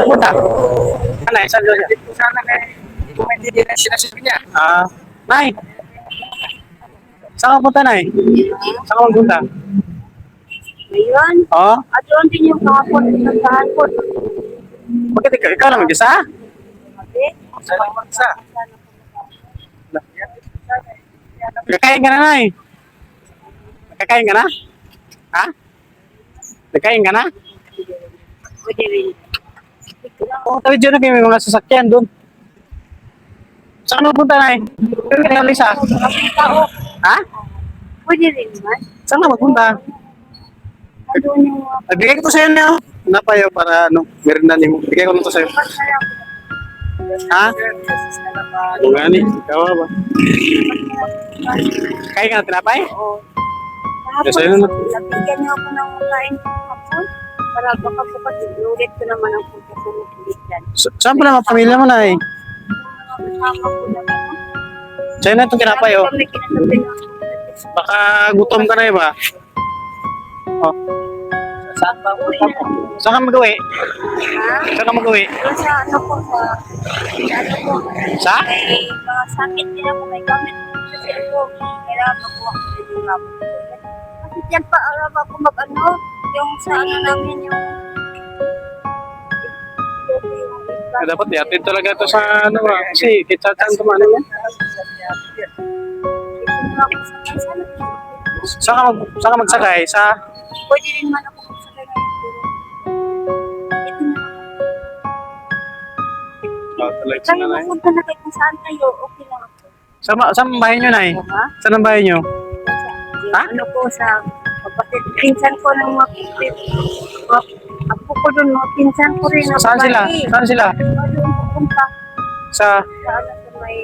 Punta. Ano, saan doon siya? Sana kay hindi din ang sinasabi niya. Nay. Saan ka punta, Nay? Saan ka magpunta? Ngayon, Oo. at doon din yung kahapon ng kahapon. Bakit ikaw lang mag-isa? Sabi, Saan lang mag-isa? Nagkakain ka na, Nay. Nagkakain ka na? Ha? Nagkain ka na? pwede rin. Oo, tawid dyan na may mga sasakyan doon. Saan ka magpunta, Nay? Saan ka na, Lisa? Tao, Ha? pwede rin naman. Saan ka magpunta? Doon yung mga Bigay ko to sa'yo niya. Napayo para ano, meron na mo. Bigay ko na to sa'yo. pasarap. Ha? Kung gani, ikaw ba? Kaya ka na tinapay? Oo. Yes, Kahapon, ayun na. nabigyan niyo ako ng kain kahapon. Para baka bukas, inulit ko naman ang pagkasunod ulit yan. Saan pa naman pamilya mo, Nay? Kasama ko naman. Sa'yo na itong tinapay, oh. Kami kinasabi na Baka gutom ka na, ba? Oh. saan pa uwi na. Saan ka mag-uwi? Ha? Saan ka mag-uwi? Doon sa ano po, sa ano po, Sa? may mga sakit din ako, may gamit kasi ako, kailangan makuha ko din yung gamit ko. Kasi dyan pa, alam ako mag-ano, yung sa ano namin, yung Dapat i-attend talaga ito sa ano, ba? Kasi kita saan tumano mo. Saan ka magsakay? Sa? Pwede rin man ako magsakay ngayon, pero ito na lang. Oh, talaga Kayo mapunta na kayo kung saan kayo, okay lang ako. Saan ang bahay nyo, Nay? Ha? Saan ang bahay nyo? Ha? Ano po sa kapatid, pinsan ko ng mga kapatid. Ako ko doon, mga pinsan ko rin. na Saan sila? babae. Saan sila? Doon pupunta Sa? sa ano sa may...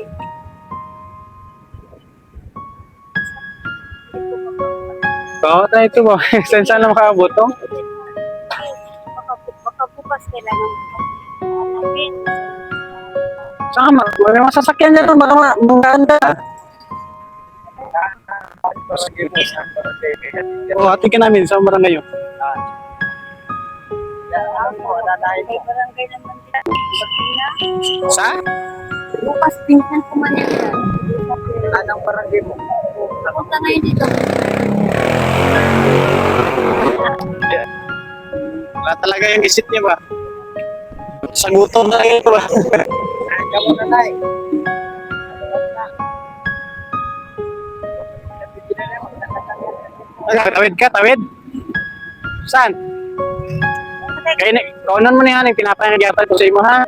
Oo, tayo ito ba? Saan lang makakabot, oh? Baka bukas kailangan hanapin. Saan ka may mga sasakyan dyan doon, baka maganda. Oo, atin ka namin sa barangay yun. May barangay naman dyan. Bakina. Sa? Bukas pinsan ko man yan. Anong barangay mo? Punta ngayon dito. Wala talaga yung isip niya ba? Sa gutom na ito ba? Kamu na na eh. Tawid ka, tawid? Saan? Kaunan mo na yan, yung pinapangagyapan ko sa imo ha.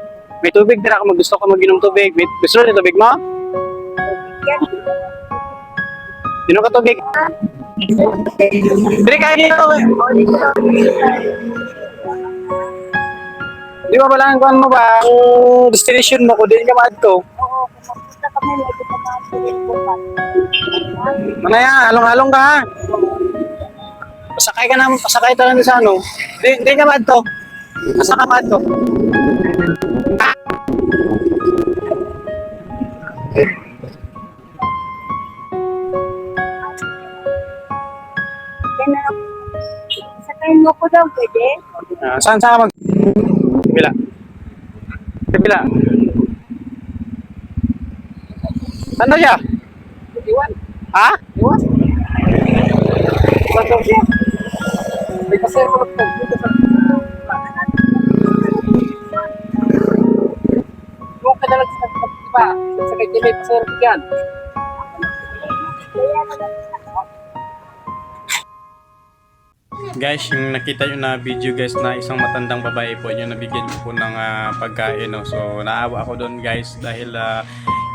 May tubig din ako, gusto ko mag-inom tubig. May gusto rin tubig mo? Inom ka tubig? Hindi kaya dito eh. Di ba pala ang kuhan mo ba? Ang destination mo ko, di ka maad ko. Oo, kung mapunta kami, medyo pamasulit bukas. Manaya, halong-halong ka ha. Pasakay ka naman, pasakay talaga sa ano. Di ka maad to. Asa ka maad to? Yan na lang. Sakayin mo ko daw, pwede? Saan ka mag... Kabila. Kabila. Saan daw siya? Iwan. Ha? Iwan. Saan daw siya? May kasi ako dito sa... Yung kadalag sa pa, sa kay Jimmy, pasero ko dyan. Guys, yung nakita nyo na video guys na isang matandang babae po yung nabigyan ko po ng pagkain. No? So naawa ako doon guys dahil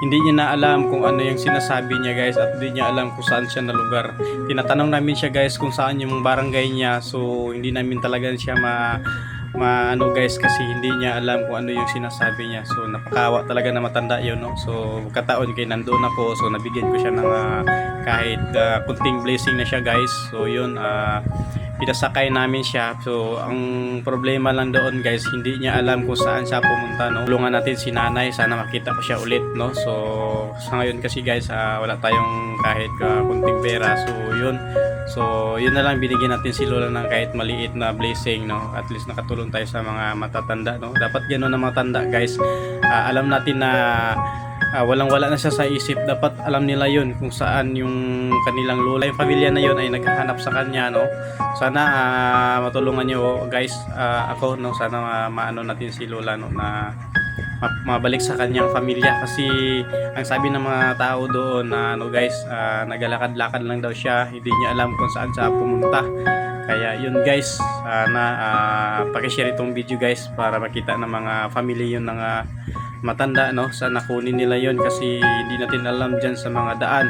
hindi niya na alam kung ano yung sinasabi niya guys at hindi niya alam kung saan siya na lugar. Tinatanong namin siya guys kung saan yung barangay niya, so hindi namin talaga siya ano guys kasi hindi niya alam kung ano yung sinasabi niya. So napakawa talaga na matanda yun, no? So kataon kay nandoon ako, so nabigyan ko siya ng kahit kunting blessing na siya guys. So yun, pinasakay namin siya. So ang problema lang doon guys, hindi niya alam kung saan siya pumunta, no? Tulungan natin si nanay, sana makita ko siya ulit, no? So sa ngayon kasi guys, wala tayong kahit kunting pera. So yun, So, yun na lang, binigyan natin si Lola ng kahit maliit na blessing, no? At least nakatulong tayo sa mga matatanda, no? Dapat gano'n ang mga tanda, guys. Alam natin na walang-wala na siya sa isip. Dapat alam nila yun kung saan yung kanilang lola. Yung pamilya na yun ay naghahanap sa kanya, no? Sana matulungan nyo, guys, ako, no? Sana maano natin si Lola, no? Na mabalik sa kanyang pamilya kasi ang sabi ng mga tao doon na ano guys, naglalakad-lakad lang daw siya, hindi niya alam kung saan siya pumunta. Kaya yun guys, na pakishare itong video guys para makita ng mga family yun ng matanda, no? Sana kunin nila yun kasi hindi natin alam dyan sa mga daan,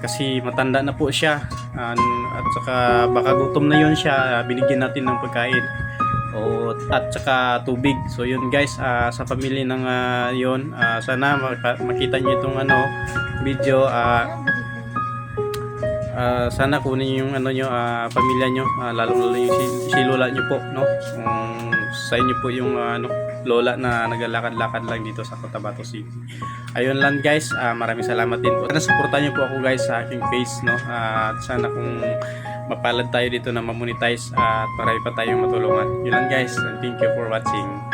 kasi matanda na po siya, at saka baka gutom na yun siya, binigyan natin ng pagkain at saka tubig. So yun guys, sa pamilya ng yun, sana makita niyo itong video, sana kunin yung ano nyo, pamilya nyo, lalo yung si lola nyo po, no? Sa inyo po yung lola na naglalakad-lakad lang dito sa Cotabato City. Ayun lang guys, maraming salamat din po. Sana supportan nyo po ako guys sa aking face, no? At sana kung mapalad tayo dito na mamonetize at marami pa tayong matulungan. Yun lang guys, and thank you for watching.